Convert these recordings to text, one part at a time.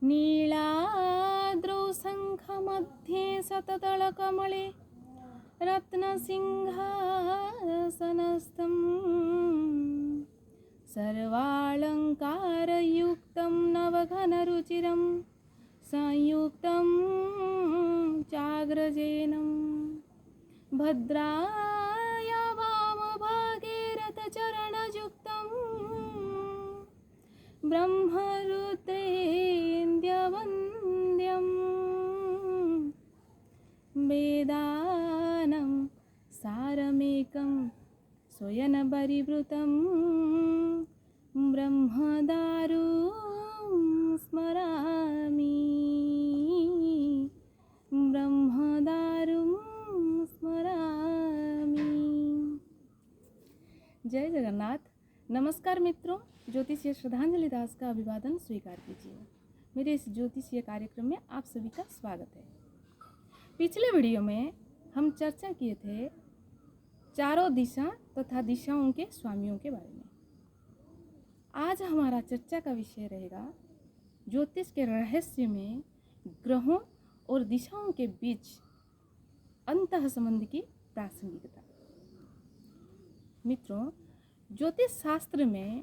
नीलाद्रौ शङ्खमध्ये शतदलकमले रत्नसिंहासनस्थं सर्वालङ्कारयुक्तं नवघनरुचिरं संयुक्तं चाग्रजेनं भद्राय वामभागे रथचरणयुक्तं ब्रह्मरुद्रेन्द्रवन्द्यं वेदानं सारमेकं स्वयनपरिवृतं ब्रह्मदारुं स्मरामि ब्रह्मदारुं स्मरामि। जय जगन्नाथ। नमस्कार मित्रों, ज्योतिषीय श्रद्धांजलि दास का अभिवादन स्वीकार कीजिए। मेरे इस ज्योतिषीय कार्यक्रम में आप सभी का स्वागत है। पिछले वीडियो में हम चर्चा किए थे चारों दिशा तथा दिशाओं के स्वामियों के बारे में। आज हमारा चर्चा का विषय रहेगा ज्योतिष के रहस्य में ग्रहों और दिशाओं के बीच अंतः संबंध की प्रासंगिकता। मित्रों, ज्योतिष शास्त्र में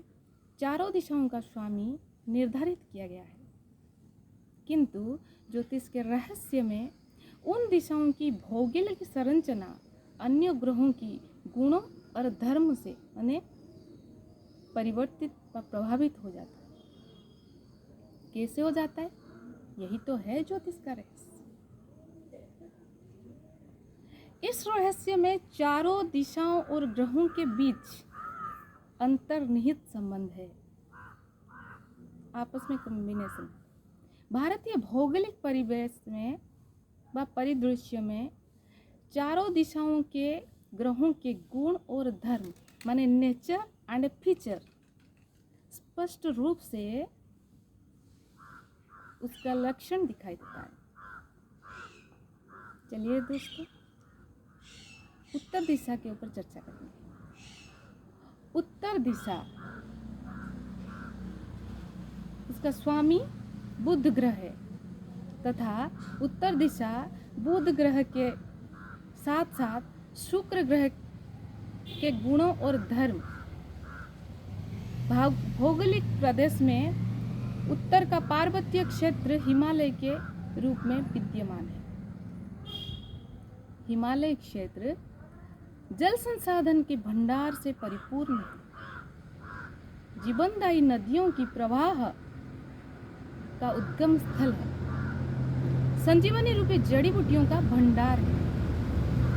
चारों दिशाओं का स्वामी निर्धारित किया गया है, किंतु ज्योतिष के रहस्य में उन दिशाओं की भौगोलिक संरचना अन्य ग्रहों की गुणों और धर्म से परिवर्तित व प्रभावित हो जाता है। कैसे हो जाता है? यही तो है ज्योतिष का रहस्य। इस रहस्य में चारों दिशाओं और ग्रहों के बीच अंतर्निहित संबंध है, आपस में कॉम्बिनेशन। भारतीय भौगोलिक परिवेश में व परिदृश्य में चारों दिशाओं के ग्रहों के गुण और धर्म माने नेचर एंड फीचर स्पष्ट रूप से उसका लक्षण दिखाई देता है। चलिए दोस्तों, उत्तर दिशा के ऊपर चर्चा करेंगे। उत्तर दिशा, उसका स्वामी बुध ग्रह है तथा उत्तर दिशा बुध ग्रह के साथ साथ शुक्र ग्रह के गुणों और धर्म भौगोलिक प्रदेश में उत्तर का पार्वतीय क्षेत्र हिमालय के रूप में विद्यमान है। हिमालय क्षेत्र जल संसाधन के भंडार से परिपूर्ण है, जीवनदायी नदियों की प्रवाह का उद्गम स्थल है, संजीवनी रूपी जड़ी बूटियों का भंडार है,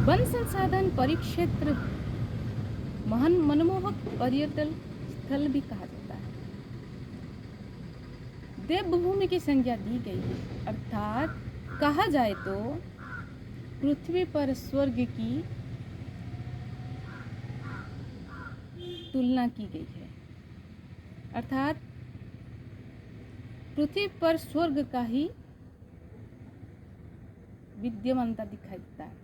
वन संसाधन परिक्षेत्र, महान मनमोहक पर्यटन स्थल भी कहा जाता है। देवभूमि की संज्ञा दी गई है, अर्थात कहा जाए तो पृथ्वी पर स्वर्ग की तुलना की गई है, अर्थात पृथ्वी पर स्वर्ग का ही विद्यमानता दिखाई देता है।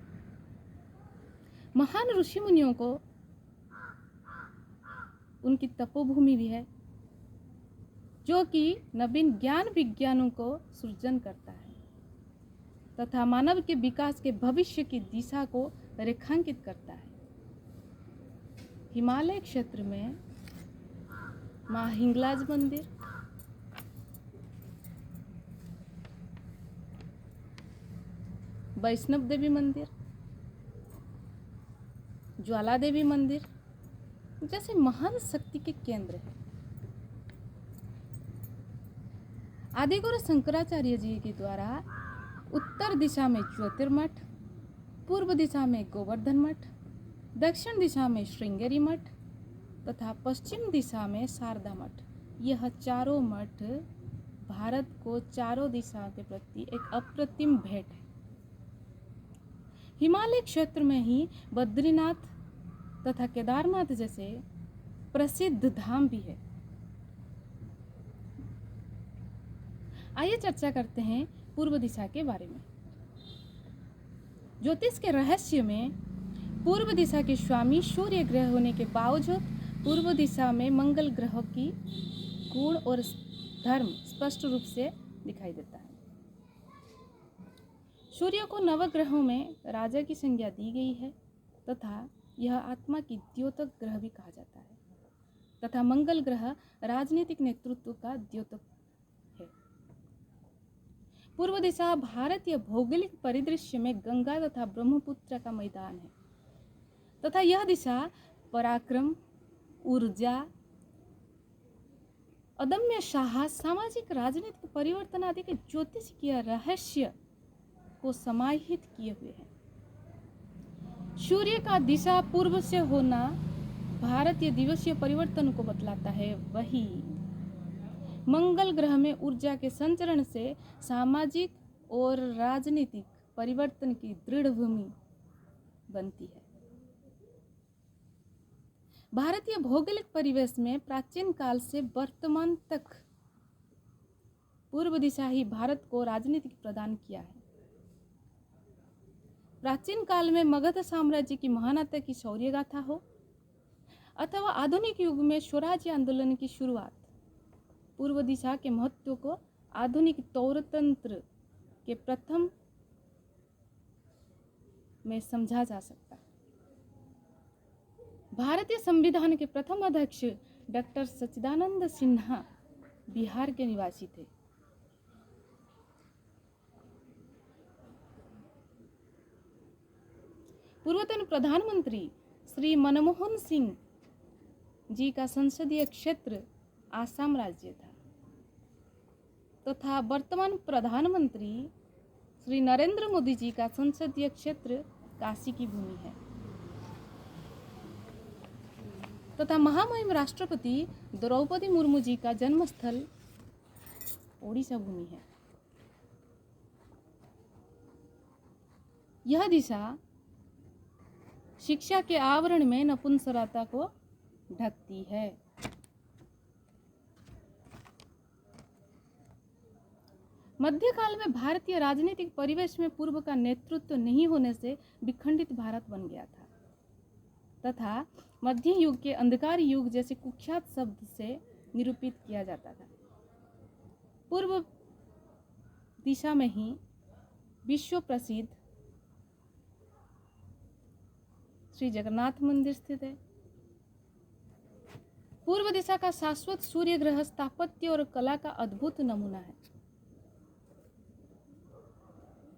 महान ऋषि मुनियों को उनकी तपोभूमि भी है, जो कि नवीन ज्ञान विज्ञानों को सृजन करता है तथा मानव के विकास के भविष्य की दिशा को रेखांकित करता है। हिमालय क्षेत्र में मां हिंगलाज मंदिर, वैष्णव देवी मंदिर, ज्वाला देवी मंदिर जैसे महान शक्ति के केंद्र हैं। आदिगुरु शंकराचार्य जी के द्वारा उत्तर दिशा में ज्योतिर्मठ, पूर्व दिशा में गोवर्धन मठ, दक्षिण दिशा में श्रृंगेरी मठ तथा पश्चिम दिशा में शारदा मठ, यह चारों मठ भारत को चारों दिशाओं के प्रति एक अप्रतिम भेंट है। हिमालय क्षेत्र में ही बद्रीनाथ तथा केदारनाथ जैसे प्रसिद्ध धाम भी है। आइए चर्चा करते हैं पूर्व दिशा के बारे में। ज्योतिष के रहस्य में पूर्व दिशा के स्वामी सूर्य ग्रह होने के बावजूद पूर्व दिशा में मंगल ग्रह की गुण और धर्म स्पष्ट रूप से दिखाई देता है। सूर्य को नवग्रहों में राजा की संज्ञा दी गई है तथा यह आत्मा की द्योतक ग्रह भी कहा जाता है तथा मंगल ग्रह राजनीतिक नेतृत्व का द्योतक है। पूर्व दिशा भारतीय भौगोलिक परिदृश्य में गंगा तथा ब्रह्मपुत्र का मैदान है तथा यह दिशा पराक्रम, ऊर्जा, अदम्य साहस, सामाजिक राजनीतिक परिवर्तन आदि के ज्योतिषीय रहस्य को समाहित किए हुए है। सूर्य का दिशा पूर्व से होना भारतीय दिवसीय परिवर्तन को बतलाता है, वही मंगल ग्रह में ऊर्जा के संचरण से सामाजिक और राजनीतिक परिवर्तन की दृढ़ भूमि बनती है। भारतीय भौगोलिक परिवेश में प्राचीन काल से वर्तमान तक पूर्व दिशा ही भारत को राजनीतिक प्रदान किया है। प्राचीन काल में मगध साम्राज्य की महानता की शौर्य गाथा हो अथवा आधुनिक युग में स्वराज्य आंदोलन की शुरुआत, पूर्व दिशा के महत्व को आधुनिक तौरतंत्र के प्रथम में समझा जा सकता है। भारतीय संविधान के प्रथम अध्यक्ष डॉक्टर सच्चिदानंद सिन्हा बिहार के निवासी थे। पूर्वतन प्रधानमंत्री श्री मनमोहन सिंह जी का संसदीय क्षेत्र आसाम राज्य था तथा वर्तमान प्रधानमंत्री श्री नरेंद्र मोदी जी का संसदीय क्षेत्र काशी की भूमि है तथा महामहिम राष्ट्रपति द्रौपदी मुर्मू जी का जन्मस्थल ओडिशा भूमि है। यह दिशा शिक्षा के आवरण में नपुंसकता को ढकती है। मध्यकाल में भारतीय राजनीतिक परिवेश में पूर्व का नेतृत्व नहीं होने से विखंडित भारत बन गया था तथा मध्य युग के अंधकार युग जैसे कुख्यात शब्द से निरूपित किया जाता था। पूर्व दिशा में ही विश्व प्रसिद्ध श्री जगन्नाथ मंदिर स्थित है। पूर्व दिशा का शाश्वत सूर्य ग्रह स्थापत्य और कला का अद्भुत नमूना है।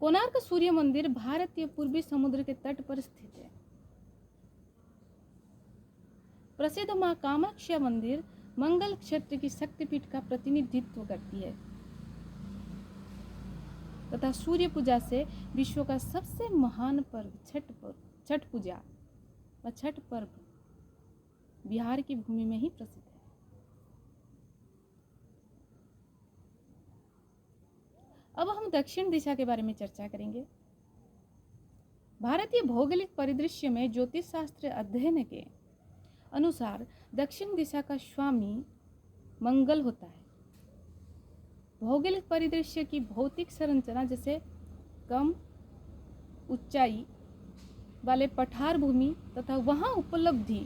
कोणार्क सूर्य मंदिर भारतीय पूर्वी समुद्र के तट पर स्थित है। प्रसिद्ध मां कामाख्या मंदिर मंगल क्षेत्र की शक्तिपीठ का प्रतिनिधित्व करती है तथा सूर्य पूजा से विश्व का सबसे महान पर्व छठ पूजा व छठ पर्व बिहार की भूमि में ही प्रसिद्ध है। अब हम दक्षिण दिशा के बारे में चर्चा करेंगे। भारतीय भौगोलिक परिदृश्य में ज्योतिष शास्त्र अध्ययन के अनुसार दक्षिण दिशा का स्वामी मंगल होता है। भौगोलिक परिदृश्य की भौतिक संरचना जैसे कम ऊंचाई वाले पठार भूमि तथा वहां उपलब्धि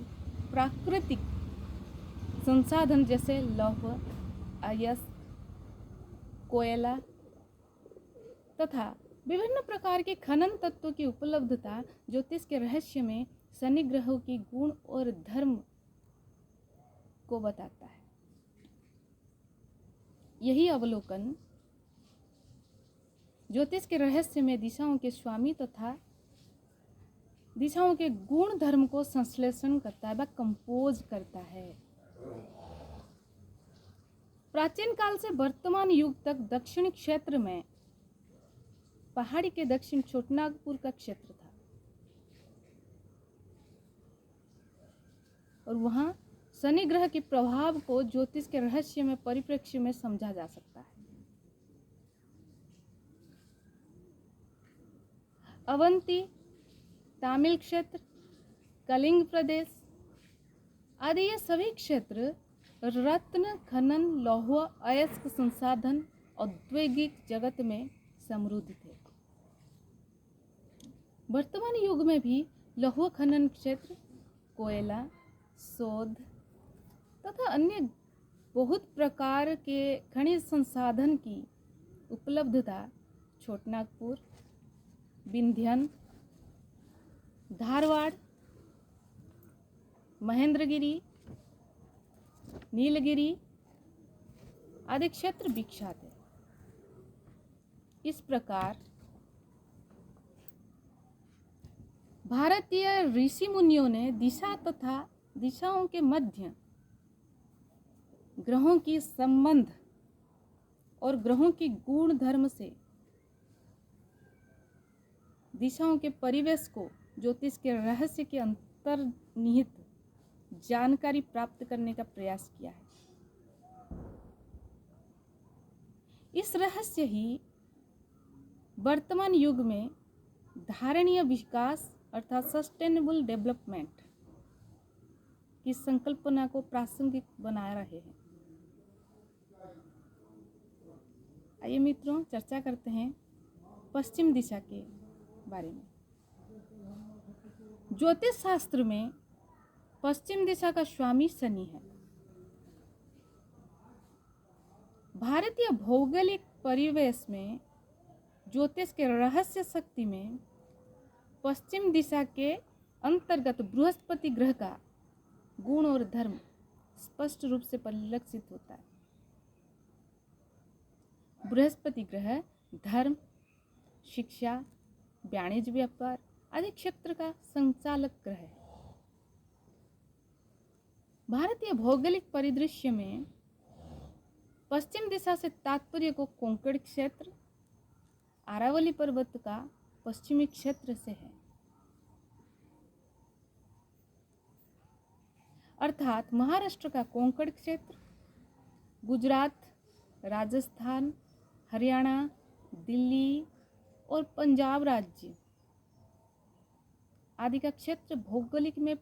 प्राकृतिक संसाधन जैसे लौह, अयस्क, कोयला तथा विभिन्न प्रकार के खनन तत्वों की उपलब्धता ज्योतिष के रहस्य में शनि ग्रहों की गुण और धर्म को बताता है। यही अवलोकन ज्योतिष के रहस्य में दिशाओं के स्वामी तथा दिशाओं के गुण धर्म को संश्लेषण करता है व कंपोज करता है। प्राचीन काल से वर्तमान युग तक दक्षिणी क्षेत्र में पहाड़ी के दक्षिण छोटानागपुर का क्षेत्र था और वहां शनि ग्रह के प्रभाव को ज्योतिष के रहस्य में परिप्रेक्ष्य में समझा जा सकता है। अवंती, तमिल क्षेत्र, कलिंग प्रदेश आदि ये सभी क्षेत्र रत्न खनन, लौह, अयस्क संसाधन, औद्योगिक जगत में समृद्ध थे। वर्तमान युग में भी लौह खनन क्षेत्र, कोयला, शोध तथा अन्य बहुत प्रकार के खनिज संसाधन की उपलब्धता छोटनागपुर, विंध्यन, धारवाड़, महेंद्रगिरी, नीलगिरी आदि क्षेत्र विख्यात है। इस प्रकार भारतीय ऋषि मुनियों ने दिशा तथा दिशाओं के मध्य ग्रहों की संबंध और ग्रहों की गुण धर्म से दिशाओं के परिवेश को ज्योतिष के रहस्य के अंतर्निहित जानकारी प्राप्त करने का प्रयास किया है। इस रहस्य ही वर्तमान युग में धारणीय विकास अर्थात सस्टेनेबल डेवलपमेंट की संकल्पना को प्रासंगिक बना रहे हैं। आइए मित्रों, चर्चा करते हैं पश्चिम दिशा के बारे में। ज्योतिष शास्त्र में पश्चिम दिशा का स्वामी शनि है। भारतीय भौगोलिक परिवेश में ज्योतिष के रहस्य शक्ति में पश्चिम दिशा के अंतर्गत बृहस्पति ग्रह का गुण और धर्म स्पष्ट रूप से परिलक्षित होता है। बृहस्पति ग्रह धर्म, शिक्षा, वाणिज्य, व्यापार आदि क्षेत्र का संचालक ग्रह है। भारतीय भौगोलिक परिदृश्य में पश्चिम दिशा से तात्पर्य को कोंकण क्षेत्र, अरावली पर्वत का पश्चिमी क्षेत्र से है, अर्थात महाराष्ट्र का कोंकण क्षेत्र, गुजरात, राजस्थान, हरियाणा, दिल्ली और पंजाब राज्य आदि का क्षेत्र भौगोलिक में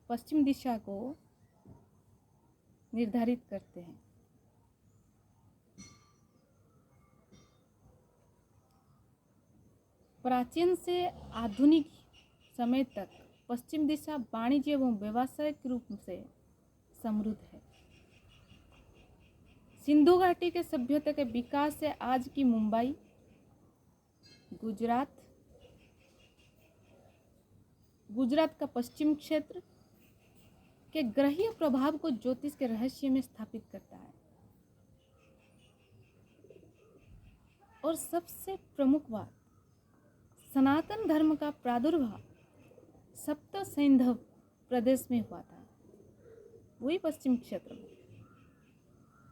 पश्चिम दिशा को निर्धारित करते हैं। प्राचीन से आधुनिक समय तक पश्चिम दिशा वाणिज्य एवं व्यावसायिक रूप से समृद्ध है। सिंधु घाटी के सभ्यता के विकास से आज की मुंबई, गुजरात का पश्चिम क्षेत्र के ग्रहीय प्रभाव को ज्योतिष के रहस्य में स्थापित करता है। और सबसे प्रमुख बात, सनातन धर्म का प्रादुर्भाव सप्त सैंधव प्रदेश में हुआ था, वही पश्चिम क्षेत्र में।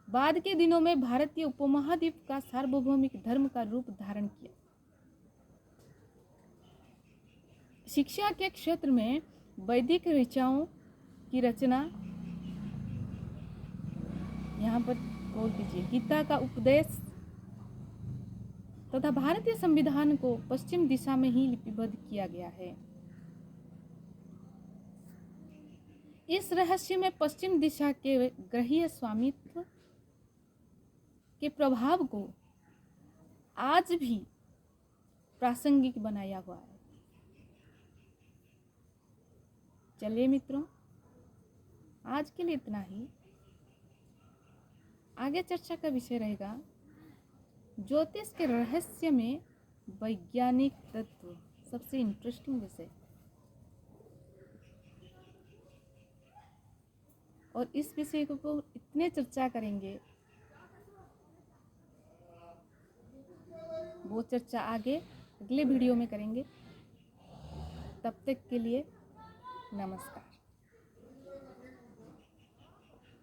बाद के दिनों में भारतीय उपमहाद्वीप का सार्वभौमिक धर्म का रूप धारण किया। शिक्षा के क्षेत्र में वैदिक ऋचाओं की रचना, यहाँ पर गौर कीजिए, गीता का उपदेश तथा भारतीय संविधान को पश्चिम दिशा में ही लिपिबद्ध किया गया है। इस रहस्य में पश्चिम दिशा के ग्रहीय स्वामित्व के प्रभाव को आज भी प्रासंगिक बनाया हुआ है। चलिए मित्रों, आज के लिए इतना ही। आगे चर्चा का विषय रहेगा ज्योतिष के रहस्य में वैज्ञानिक तत्व, सबसे इंटरेस्टिंग विषय। और इस विषय को इतने चर्चा करेंगे, वो चर्चा आगे अगले वीडियो में करेंगे। तब तक के लिए नमस्कार।